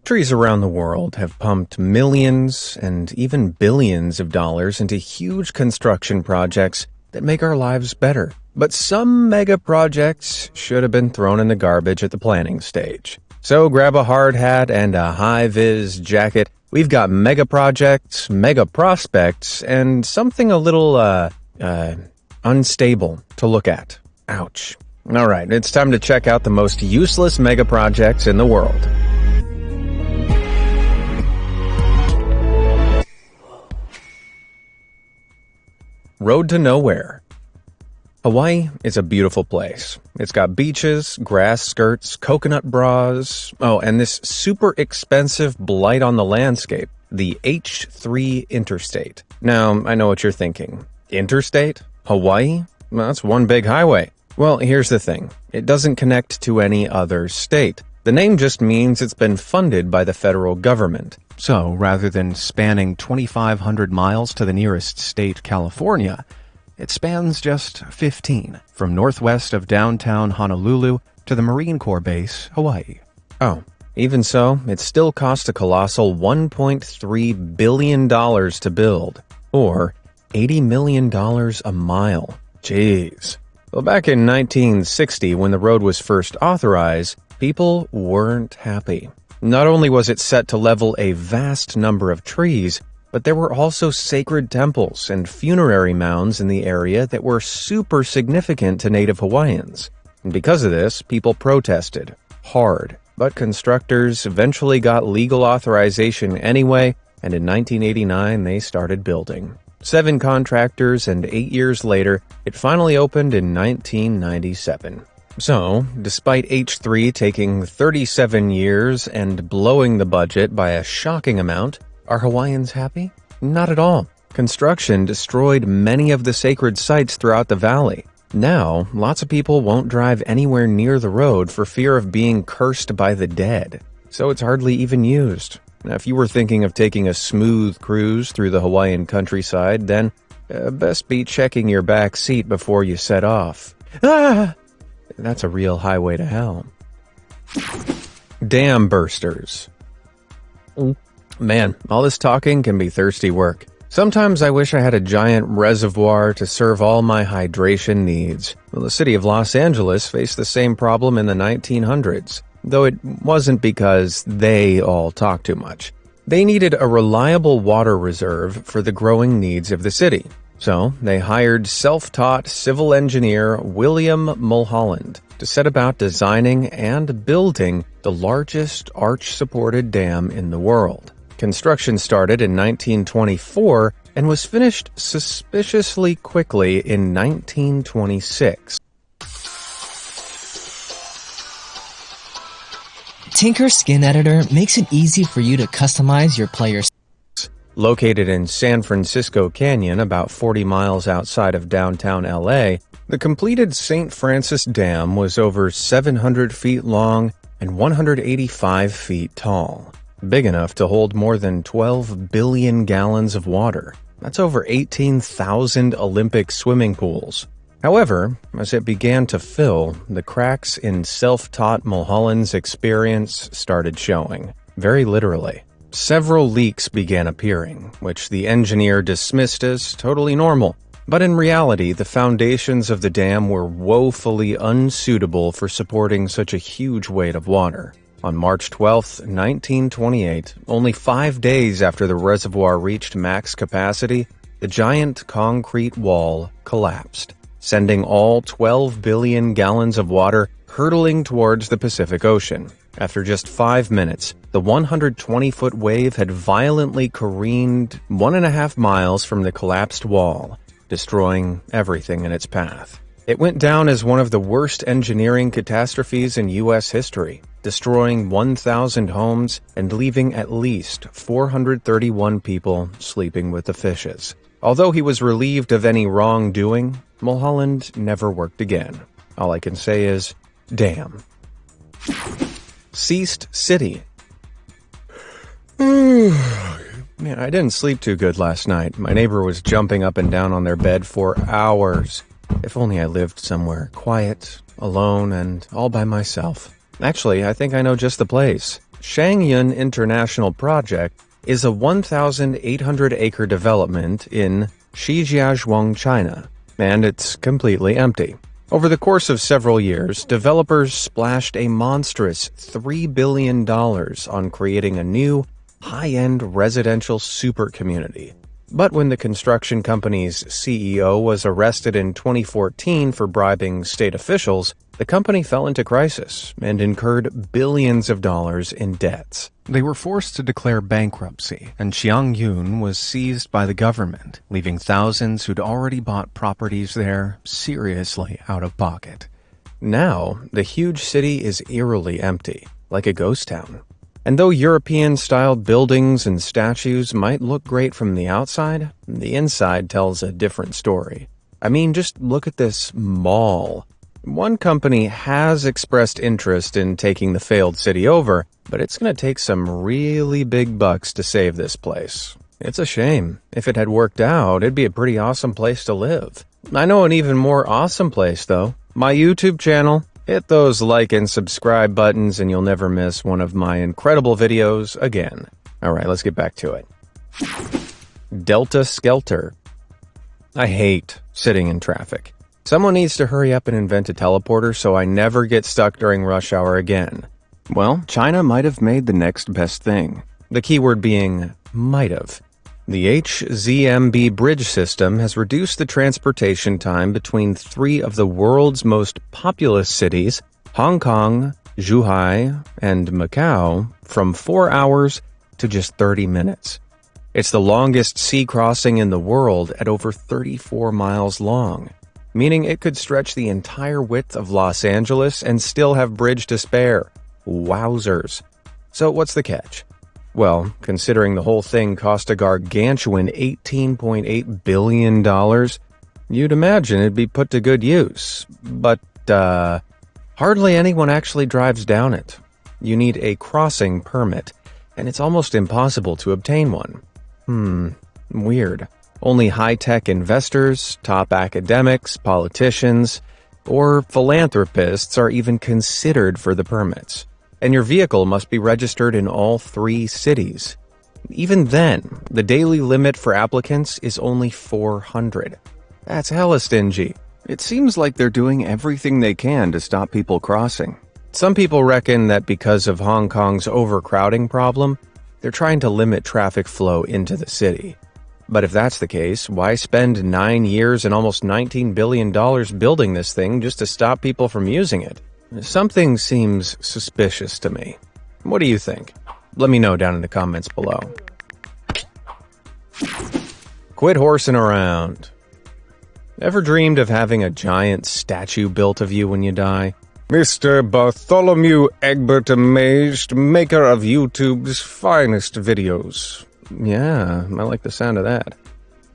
Countries around the world have pumped millions and even billions of dollars into huge construction projects that make our lives better. But some mega projects should have been thrown in the garbage at the planning stage. So grab a hard hat and a high-vis jacket. We've got mega projects, mega prospects, and something a little, unstable to look at. Ouch. All right, it's time to check out the most useless mega projects in the world. Road to Nowhere. Hawaii is a beautiful place. It's got beaches, grass skirts, coconut bras, and this super expensive blight on the landscape, the H3 Interstate. Now, I know what you're thinking. Interstate? Hawaii? Well, that's one big highway. Well, here's the thing. It doesn't connect to any other state. The name just means it's been funded by the federal government. So, rather than spanning 2,500 miles to the nearest state, California, it spans just 15, from northwest of downtown Honolulu to the Marine Corps base, Hawaii. Oh, even so, it still cost a colossal $1.3 billion to build, or $80 million a mile. Jeez. Well, back in 1960, when the road was first authorized, people weren't happy. Not only was it set to level a vast number of trees, but there were also sacred temples and funerary mounds in the area that were super significant to Native Hawaiians. And because of this, people protested hard. But constructors eventually got legal authorization anyway, and in 1989 they started building. 7 contractors, and 8 years later, it finally opened in 1997. So, despite H3 taking 37 years and blowing the budget by a shocking amount, are Hawaiians happy? Not at all. Construction destroyed many of the sacred sites throughout the valley. Now, lots of people won't drive anywhere near the road for fear of being cursed by the dead. So it's hardly even used. Now, if you were thinking of taking a smooth cruise through the Hawaiian countryside, then best be checking your back seat before you set off. That's a real highway to hell. Dam bursters. Man, all this talking can be thirsty work. Sometimes I wish I had a giant reservoir to serve all my hydration needs. Well, the city of Los Angeles faced the same problem in the 1900s, though it wasn't because they all talked too much. They needed a reliable water reserve for the growing needs of the city. So, they hired self-taught civil engineer William Mulholland to set about designing and building the largest arch-supported dam in the world. Construction started in 1924 and was finished suspiciously quickly in 1926. Tinker Skin Editor makes it easy for you to customize your player's. Located in San Francisco Canyon, about 40 miles outside of downtown LA, the completed St. Francis Dam was over 700 feet long and 185 feet tall, big enough to hold more than 12 billion gallons of water. That's over 18,000 Olympic swimming pools. However, as it began to fill, the cracks in self-taught Mulholland's experience started showing, very literally. Several leaks began appearing, which the engineer dismissed as totally normal. But in reality, the foundations of the dam were woefully unsuitable for supporting such a huge weight of water. On March 12, 1928, only 5 days after the reservoir reached max capacity, the giant concrete wall collapsed, sending all 12 billion gallons of water hurtling towards the Pacific Ocean. After just 5 minutes, the 120-foot wave had violently careened 1.5 miles from the collapsed wall, destroying everything in its path. It went down as one of the worst engineering catastrophes in U.S. history, destroying 1,000 homes and leaving at least 431 people sleeping with the fishes. Although he was relieved of any wrongdoing, Mulholland never worked again. All I can say is, damn. Ceased City. Man, I didn't sleep too good last night. My neighbor was jumping up and down on their bed for hours. If only I lived somewhere quiet, alone, and all by myself. Actually, I think I know just the place. Shangyun International Project is a 1,800-acre development in Shijiazhuang, China, and it's completely empty. Over the course of several years, developers splashed a monstrous $3 billion on creating a new, high-end residential super community. But when the construction company's CEO was arrested in 2014 for bribing state officials, the company fell into crisis and incurred billions of dollars in debts. They were forced to declare bankruptcy, and Xiangyun was seized by the government, leaving thousands who'd already bought properties there seriously out of pocket. Now, the huge city is eerily empty, like a ghost town. And though European-style buildings and statues might look great from the outside, the inside tells a different story. I mean, just look at this mall. One company has expressed interest in taking the failed city over, but it's going to take some really big bucks to save this place. It's a shame. If it had worked out, it'd be a pretty awesome place to live. I know an even more awesome place, though. My YouTube channel. Hit those like and subscribe buttons and you'll never miss one of my incredible videos again. Alright, let's get back to it. Delta Skelter. I hate sitting in traffic. Someone needs to hurry up and invent a teleporter so I never get stuck during rush hour again. Well, China might have made the next best thing. The keyword being might have. The HZMB bridge system has reduced the transportation time between three of the world's most populous cities, Hong Kong, Zhuhai, and Macau, from 4 hours to just 30 minutes. It's the longest sea crossing in the world at over 34 miles long, meaning it could stretch the entire width of Los Angeles and still have bridge to spare. Wowzers. So what's the catch? Well, considering the whole thing cost a gargantuan $18.8 billion, you'd imagine it'd be put to good use. But, hardly anyone actually drives down it. You need a crossing permit, and it's almost impossible to obtain one. Weird. Only high-tech investors, top academics, politicians, or philanthropists are even considered for the permits. And your vehicle must be registered in all 3 cities. Even then, the daily limit for applicants is only 400. That's hella stingy. It seems like they're doing everything they can to stop people crossing. Some people reckon that because of Hong Kong's overcrowding problem, they're trying to limit traffic flow into the city. But if that's the case, why spend 9 years and almost $19 billion building this thing just to stop people from using it? Something seems suspicious to me. What do you think? Let me know down in the comments below. Quit horsing around. Ever dreamed of having a giant statue built of you when you die? Mr. Bartholomew Egbert Amazed, maker of YouTube's finest videos. Yeah, I like the sound of that.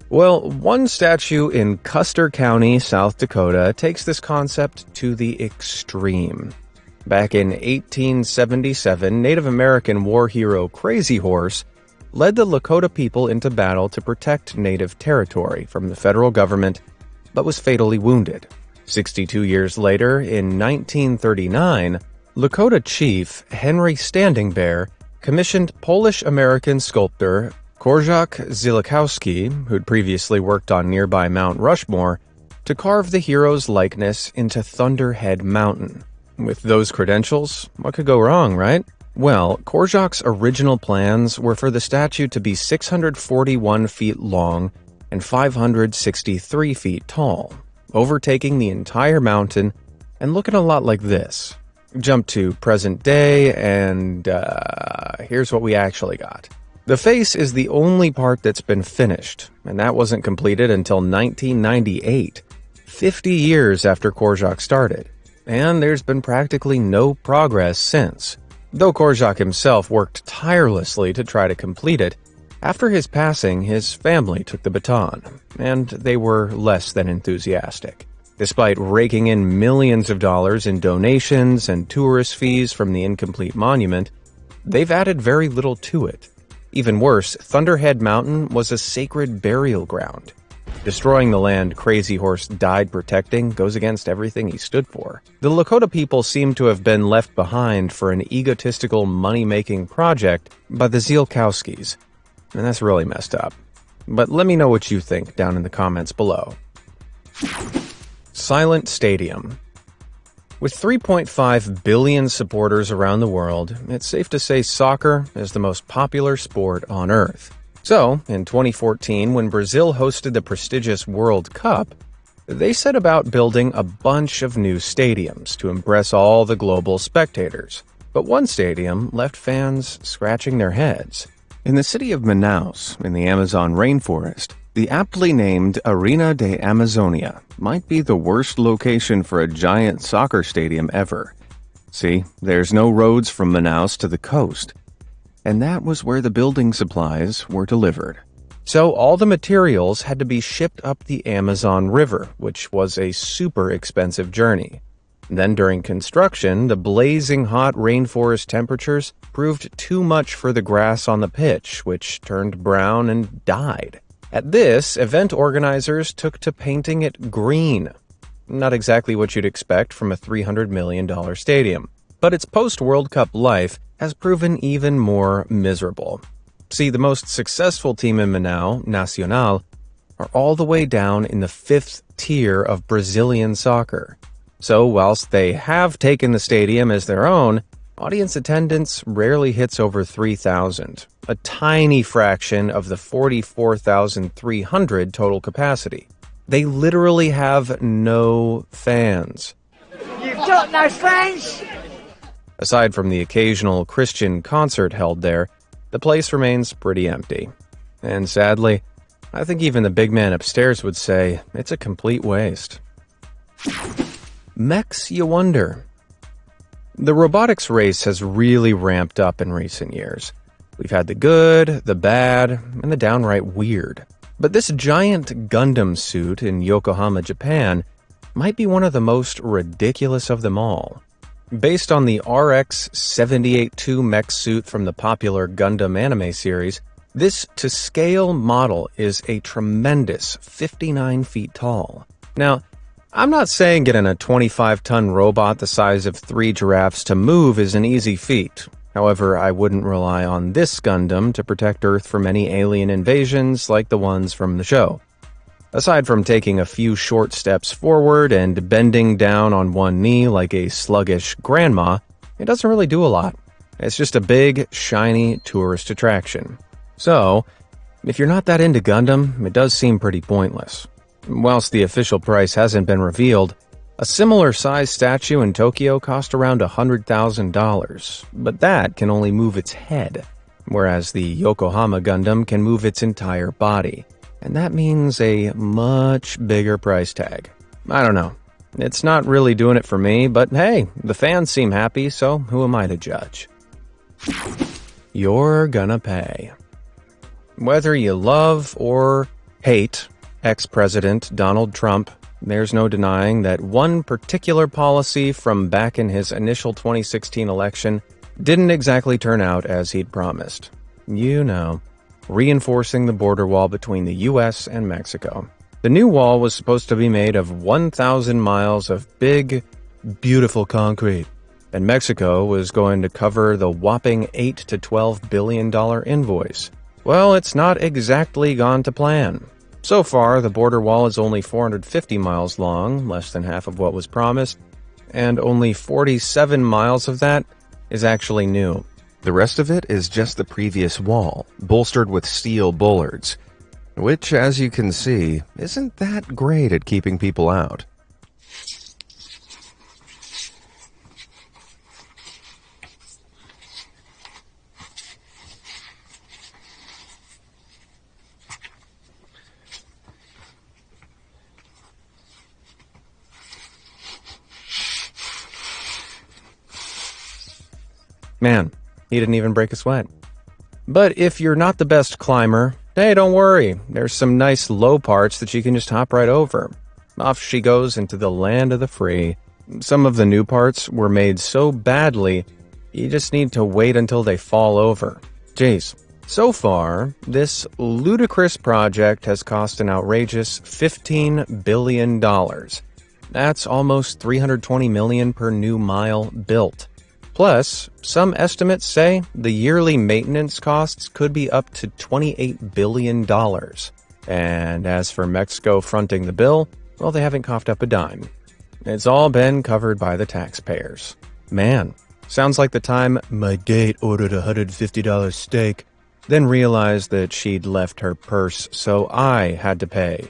Well, one statue in Custer County, South Dakota, takes this concept to the extreme. Back in 1877, Native American war hero Crazy Horse led the Lakota people into battle to protect Native territory from the federal government, but was fatally wounded. 62 years later, in 1939, Lakota chief Henry Standing Bear commissioned Polish-American sculptor Korczak Zilakowski, who'd previously worked on nearby Mount Rushmore, to carve the hero's likeness into Thunderhead Mountain. With those credentials, what could go wrong, right? Well, Korczak's original plans were for the statue to be 641 feet long and 563 feet tall, overtaking the entire mountain and looking a lot like this. Jump to present day, and here's what we actually got. The face is the only part that's been finished, and that wasn't completed until 1998, 50 years after Korczak started. And there's been practically no progress since. Though Korczak himself worked tirelessly to try to complete it, after his passing, his family took the baton, and they were less than enthusiastic. Despite raking in millions of dollars in donations and tourist fees from the incomplete monument, they've added very little to it. Even worse, Thunderhead Mountain was a sacred burial ground. Destroying the land Crazy Horse died protecting goes against everything he stood for. The Lakota people seem to have been left behind for an egotistical money-making project by the Zielkowskis, and that's really messed up. But let me know what you think down in the comments below. Silent Stadium. With 3.5 billion supporters around the world, it's safe to say soccer is the most popular sport on Earth. So, in 2014, when Brazil hosted the prestigious World Cup, they set about building a bunch of new stadiums to impress all the global spectators. But one stadium left fans scratching their heads. In the city of Manaus, in the Amazon rainforest, the aptly named Arena de Amazonia might be the worst location for a giant soccer stadium ever. See, there's no roads from Manaus to the coast. And that was where the building supplies were delivered. So all the materials had to be shipped up the Amazon River, which was a super expensive journey. Then during construction, the blazing hot rainforest temperatures proved too much for the grass on the pitch, which turned brown and died. At this, event organizers took to painting it green. Not exactly what you'd expect from a $300 million stadium, but its post-World Cup life has proven even more miserable. See, the most successful team in Manaus, Nacional, are all the way down in the 5th tier of Brazilian soccer. So whilst they have taken the stadium as their own, audience attendance rarely hits over 3,000, a tiny fraction of the 44,300 total capacity. They literally have no fans. You've got no fans? Aside from the occasional Christian concert held there, the place remains pretty empty. And sadly, I think even the big man upstairs would say it's a complete waste. Mechs you wonder. The robotics race has really ramped up in recent years. We've had the good, the bad, and the downright weird. But this giant Gundam suit in Yokohama, Japan, might be one of the most ridiculous of them all. Based on the RX-78-2 mech suit from the popular Gundam anime series, this to-scale model is a tremendous 59 feet tall. Now, I'm not saying getting a 25-ton robot the size of 3 giraffes to move is an easy feat. However, I wouldn't rely on this Gundam to protect Earth from any alien invasions like the ones from the show. Aside from taking a few short steps forward and bending down on one knee like a sluggish grandma, it doesn't really do a lot. It's just a big, shiny tourist attraction. So, if you're not that into Gundam, it does seem pretty pointless. Whilst the official price hasn't been revealed, a similar size statue in Tokyo cost around $100,000, but that can only move its head, whereas the Yokohama Gundam can move its entire body, and that means a much bigger price tag. I don't know. It's not really doing it for me, but hey, the fans seem happy, so who am I to judge? You're gonna pay. Whether you love or hate ex-President Donald Trump, there's no denying that one particular policy from back in his initial 2016 election didn't exactly turn out as he'd promised. You know, reinforcing the border wall between the US and Mexico. The new wall was supposed to be made of 1,000 miles of big, beautiful concrete, and Mexico was going to cover the whopping $8 to $12 billion invoice. Well, it's not exactly gone to plan. So far, the border wall is only 450 miles long, less than half of what was promised, and only 47 miles of that is actually new. The rest of it is just the previous wall, bolstered with steel bollards, which, as you can see, isn't that great at keeping people out. Man, he didn't even break a sweat. But if you're not the best climber, hey, don't worry. There's some nice low parts that you can just hop right over. Off she goes into the land of the free. Some of the new parts were made so badly, you just need to wait until they fall over. Jeez, So far, this ludicrous project has cost an outrageous $15 billion. That's almost $320 million per new mile built. Plus, some estimates say the yearly maintenance costs could be up to $28 billion. And as for Mexico fronting the bill, well, they haven't coughed up a dime. It's all been covered by the taxpayers. Man, sounds like the time my date ordered a $150 steak, then realized that she'd left her purse, so I had to pay.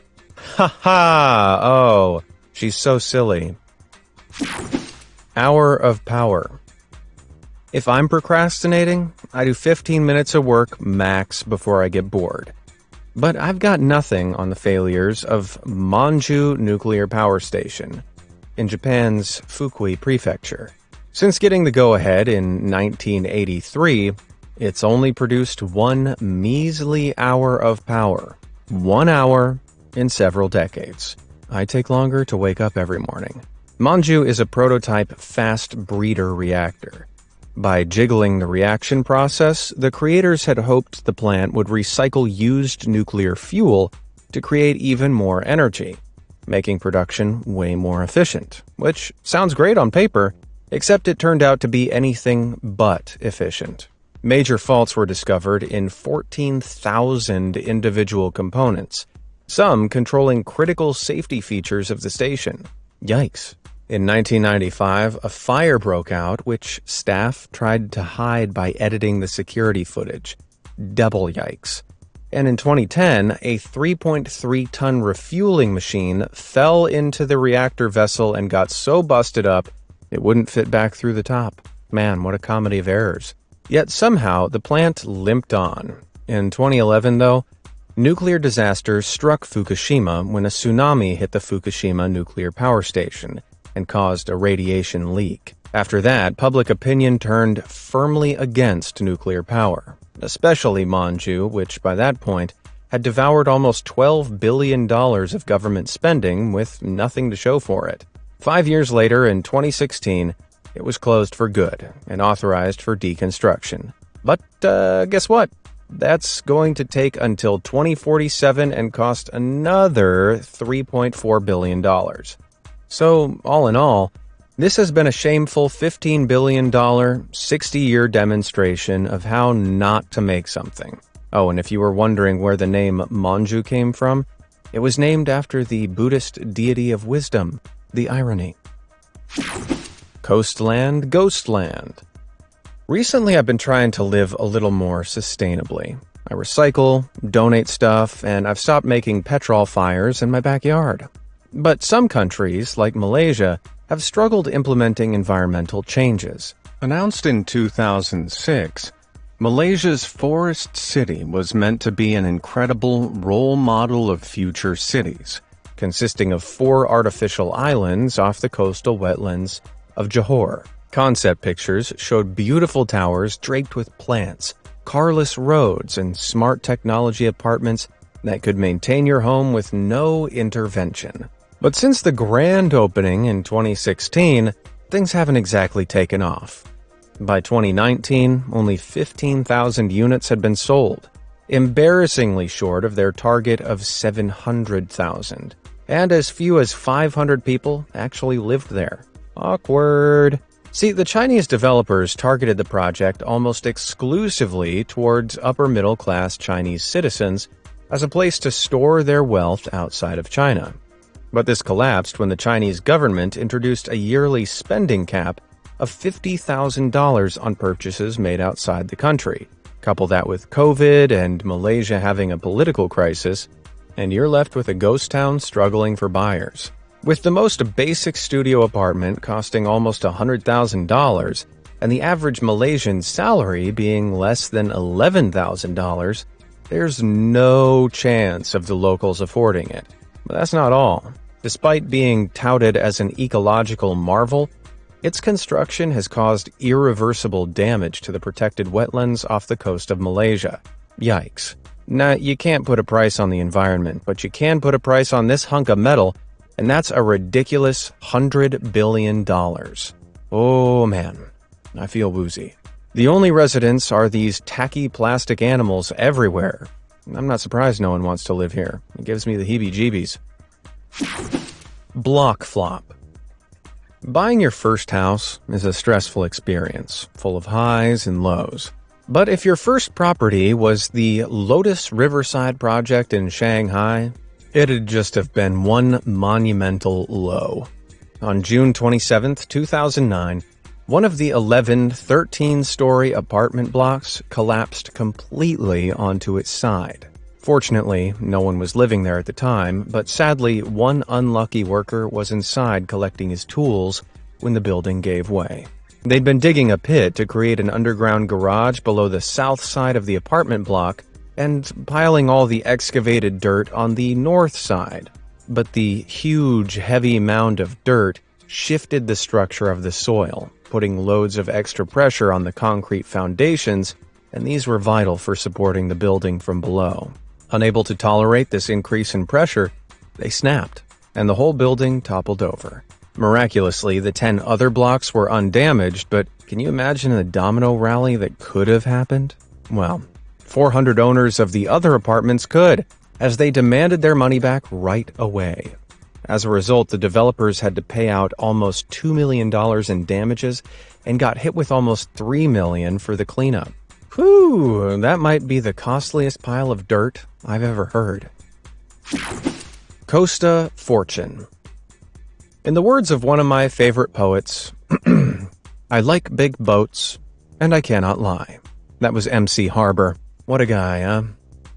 Ha ha! Oh, she's so silly. Hour of power. If I'm procrastinating, I do 15 minutes of work max before I get bored. But I've got nothing on the failures of Monju Nuclear Power Station in Japan's Fukui Prefecture. Since getting the go-ahead in 1983, it's only produced one measly hour of power. 1 hour in several decades. I take longer to wake up every morning. Monju is a prototype fast breeder reactor. By jiggling the reaction process, the creators had hoped the plant would recycle used nuclear fuel to create even more energy, making production way more efficient, which sounds great on paper, except it turned out to be anything but efficient. Major faults were discovered in 14,000 individual components, some controlling critical safety features of the station. Yikes. In 1995, a fire broke out, which staff tried to hide by editing the security footage. Double yikes. And in 2010, a 3.3-ton refueling machine fell into the reactor vessel and got so busted up, it wouldn't fit back through the top. Man, what a comedy of errors. Yet somehow, the plant limped on. In 2011, though, nuclear disaster struck Fukushima when a tsunami hit the Fukushima nuclear power station and caused a radiation leak. After that, public opinion turned firmly against nuclear power, especially Monju, which by that point had devoured almost $12 billion of government spending with nothing to show for it. 5 years later, in 2016, it was closed for good and authorized for deconstruction. But guess what? That's going to take until 2047 and cost another $3.4 billion. So, all in all, this has been a shameful $15 billion, 60-year demonstration of how not to make something. Oh, and if you were wondering where the name Monju came from, it was named after the Buddhist deity of wisdom. The irony. Coastland, Ghostland. Recently, I've been trying to live a little more sustainably. I recycle, donate stuff, and I've stopped making petrol fires in my backyard. But some countries, like Malaysia, have struggled implementing environmental changes. Announced in 2006, Malaysia's Forest City was meant to be an incredible role model of future cities, consisting of 4 artificial islands off the coastal wetlands of Johor. Concept pictures showed beautiful towers draped with plants, carless roads, and smart technology apartments that could maintain your home with no intervention. But since the grand opening in 2016, things haven't exactly taken off. By 2019, only 15,000 units had been sold, embarrassingly short of their target of 700,000. And as few as 500 people actually lived there. Awkward. See, the Chinese developers targeted the project almost exclusively towards upper-middle-class Chinese citizens as a place to store their wealth outside of China. But this collapsed when the Chinese government introduced a yearly spending cap of $50,000 on purchases made outside the country. Couple that with COVID and Malaysia having a political crisis, and you're left with a ghost town struggling for buyers. With the most basic studio apartment costing almost $100,000, and the average Malaysian salary being less than $11,000, there's no chance of the locals affording it. But that's not all. Despite being touted as an ecological marvel, its construction has caused irreversible damage to the protected wetlands off the coast of Malaysia. Yikes. Now, you can't put a price on the environment, but you can put a price on this hunk of metal, and that's a ridiculous $100 billion. Oh man, I feel woozy. The only residents are these tacky plastic animals everywhere. I'm not surprised no one wants to live here. It gives me the heebie-jeebies. Block flop. Buying your first house is a stressful experience, full of highs and lows. But if your first property was the Lotus Riverside project in Shanghai, it'd just have been one monumental low. On June 27, 2009, one of the 11 13-story apartment blocks collapsed completely onto its side. Fortunately, no one was living there at the time, but sadly, one unlucky worker was inside collecting his tools when the building gave way. They'd been digging a pit to create an underground garage below the south side of the apartment block and piling all the excavated dirt on the north side. But the huge, heavy mound of dirt shifted the structure of the soil, putting loads of extra pressure on the concrete foundations, and these were vital for supporting the building from below. Unable to tolerate this increase in pressure, they snapped, and the whole building toppled over. Miraculously, the 10 other blocks were undamaged, but can you imagine the domino rally that could have happened? Well, 400 owners of the other apartments could, as they demanded their money back right away. As a result, the developers had to pay out almost $2 million in damages and got hit with almost $3 million for the cleanup. Whew, that might be the costliest pile of dirt I've ever heard. Costa Fortune. In the words of one of my favorite poets, I like big boats, and I cannot lie. That was MC Harbor. What a guy, huh?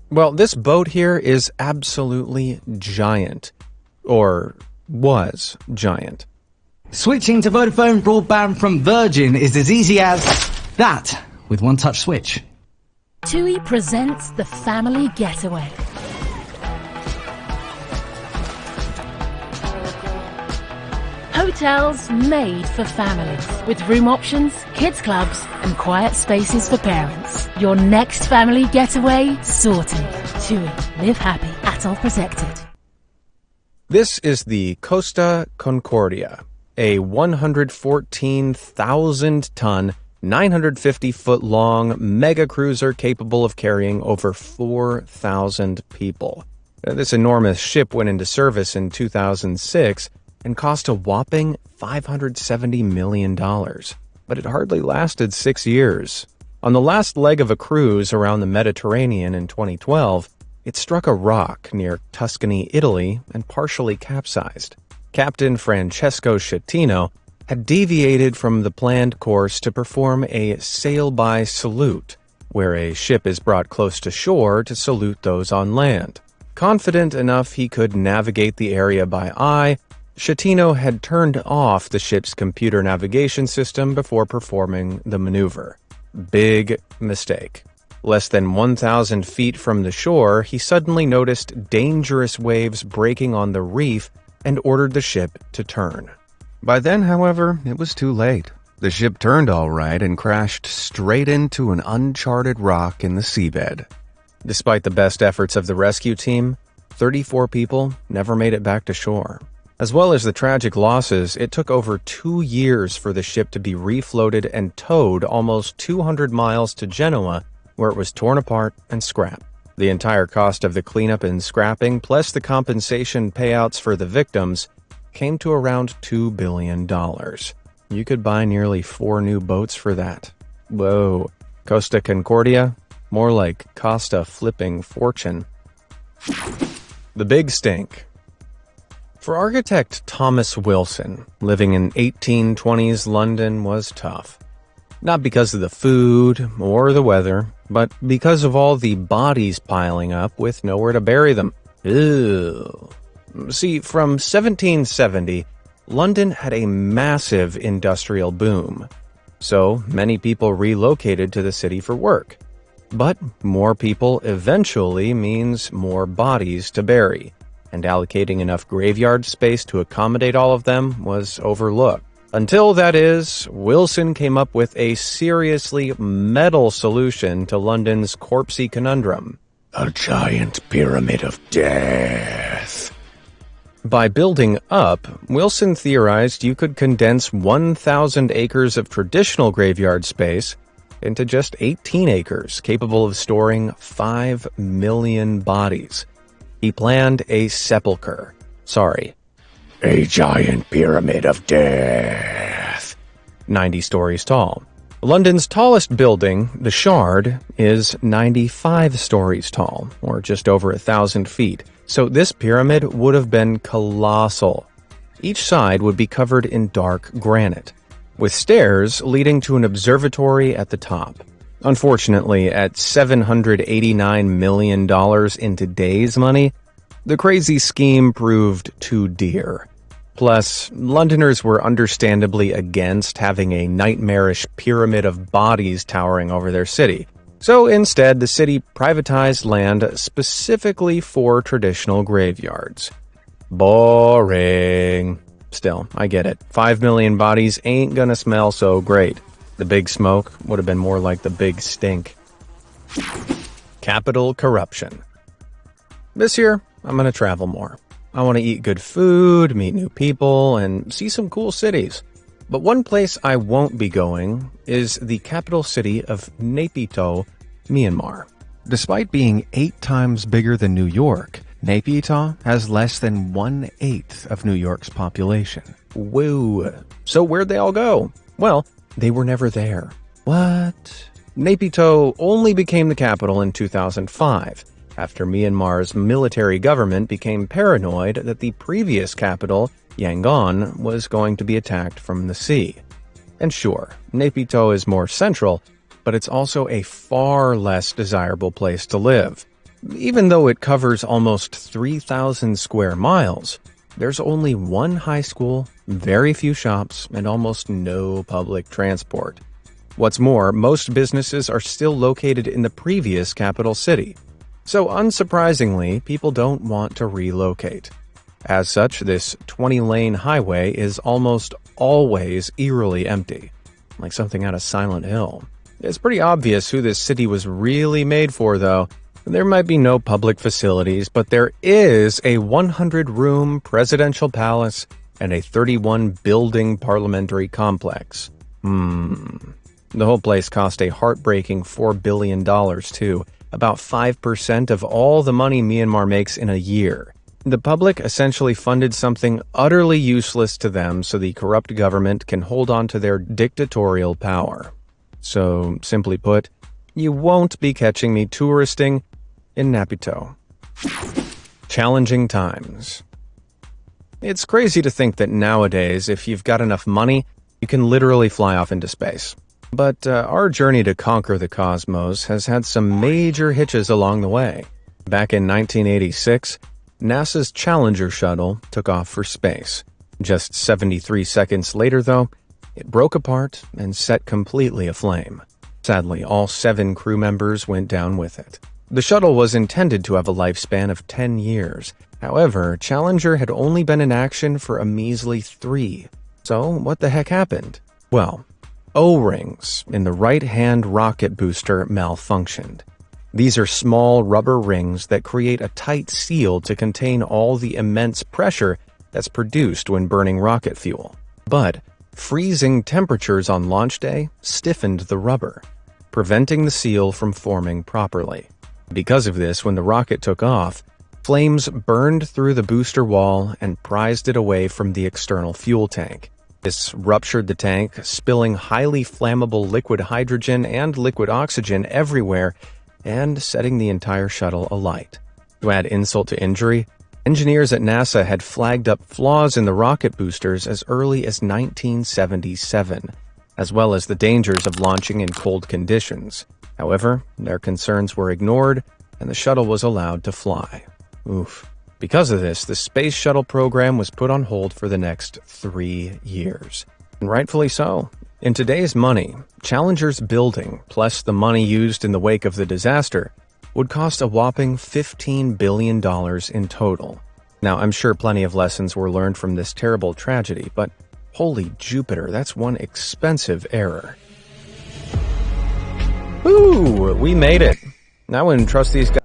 Well, this boat here is absolutely giant. Or was giant. Switching to Vodafone broadband from Virgin is as easy as that with one touch switch. TUI presents the Family Getaway. Hotels made for families, with room options, kids clubs, and quiet spaces for parents. Your next family getaway sorted. TUI. Live happy. ATOL protected. This is the Costa Concordia, a 114,000-ton, 950-foot-long mega cruiser capable of carrying over 4,000 people. This enormous ship went into service in 2006 and cost a whopping $570 million, but it hardly lasted 6 years. On the last leg of a cruise around the Mediterranean in 2012, it struck a rock near Tuscany, Italy, and partially capsized. Captain Francesco Schettino had deviated from the planned course to perform a sail-by salute, where a ship is brought close to shore to salute those on land. Confident enough he could navigate the area by eye, Schettino had turned off the ship's computer navigation system before performing the maneuver. Big mistake. Less than 1,000 feet from the shore, he suddenly noticed dangerous waves breaking on the reef and ordered the ship to turn. By then, however, it was too late. The ship turned all right and crashed straight into an uncharted rock in the seabed. Despite the best efforts of the rescue team, 34 people never made it back to shore. As well as the tragic losses, it took over 2 years for the ship to be refloated and towed almost 200 miles to Genoa, where it was torn apart and scrapped. The entire cost of the cleanup and scrapping, plus the compensation payouts for the victims, came to around $2 billion. You could buy nearly 4 new boats for that. Whoa. Costa Concordia? More like Costa flipping fortune. The Big Stink. For architect Thomas Wilson, living in 1820s London was tough. Not because of the food or the weather, but because of all the bodies piling up with nowhere to bury them. Ew. See, from 1770, London had a massive industrial boom. So many people relocated to the city for work. But more people eventually means more bodies to bury, and allocating enough graveyard space to accommodate all of them was overlooked. Until, that is, Wilson came up with a seriously metal solution to London's corpsey conundrum. A giant pyramid of death. By building up, Wilson theorized you could condense 1,000 acres of traditional graveyard space into just 18 acres, capable of storing 5 million bodies. He planned a sepulcher. Sorry, a giant pyramid of death. 90 stories tall. London's tallest building, the Shard, is 95 stories tall, or just over 1,000 feet. So this pyramid would have been colossal. Each side would be covered in dark granite, with stairs leading to an observatory at the top. Unfortunately, at $789 million in today's money, the crazy scheme proved too dear. Plus, Londoners were understandably against having a nightmarish pyramid of bodies towering over their city. So instead, the city privatized land specifically for traditional graveyards. Boring. Still, I get it. 5 million bodies ain't gonna smell so great. The big smoke would have been more like the big stink. Capital corruption. This year, I'm gonna travel more. I want to eat good food, meet new people, and see some cool cities. But one place I won't be going is the capital city of Naypyidaw, Myanmar. Despite being 8 times bigger than New York, Naypyidaw has less than 1/8 of New York's population. Woo! So where'd they all go? Well, they were never there. What? Naypyidaw only became the capital in 2005. After Myanmar's military government became paranoid that the previous capital, Yangon, was going to be attacked from the sea. And sure, Naypyidaw is more central, but it's also a far less desirable place to live. Even though it covers almost 3,000 square miles, there's only one high school, very few shops, and almost no public transport. What's more, most businesses are still located in the previous capital city. So unsurprisingly, people don't want to relocate. As such, this 20-lane highway is almost always eerily empty, like something out of Silent Hill. It's pretty obvious who this city was really made for, though. There might be no public facilities, but there is a 100-room presidential palace and a 31-building parliamentary complex. The whole place cost a heartbreaking $4 billion, too. About 5% of all the money Myanmar makes in a year. The public essentially funded something utterly useless to them so the corrupt government can hold on to their dictatorial power. So, simply put, you won't be catching me touristing in Naypyidaw. Challenging times. It's crazy to think that nowadays, if you've got enough money, you can literally fly off into space. But our journey to conquer the cosmos has had some major hitches along the way. Back in 1986, NASA's Challenger shuttle took off for space. Just 73 seconds later, though, it broke apart and set completely aflame. Sadly, all 7 crew members went down with it. The shuttle was intended to have a lifespan of 10 years. However, Challenger had only been in action for a measly 3. So, what the heck happened? Well, O-rings in the right-hand rocket booster malfunctioned. These are small rubber rings that create a tight seal to contain all the immense pressure that's produced when burning rocket fuel. But freezing temperatures on launch day stiffened the rubber, preventing the seal from forming properly. Because of this, when the rocket took off, flames burned through the booster wall and prized it away from the external fuel tank. This ruptured the tank, spilling highly flammable liquid hydrogen and liquid oxygen everywhere and setting the entire shuttle alight. To add insult to injury, engineers at NASA had flagged up flaws in the rocket boosters as early as 1977, as well as the dangers of launching in cold conditions. However, their concerns were ignored, and the shuttle was allowed to fly. Oof. Because of this, the Space Shuttle program was put on hold for the next 3 years. And rightfully so. In today's money, Challenger's building, plus the money used in the wake of the disaster, would cost a whopping $15 billion in total. Now, I'm sure plenty of lessons were learned from this terrible tragedy, but holy Jupiter, that's one expensive error. Woo! We made it. I wouldn't trust these guys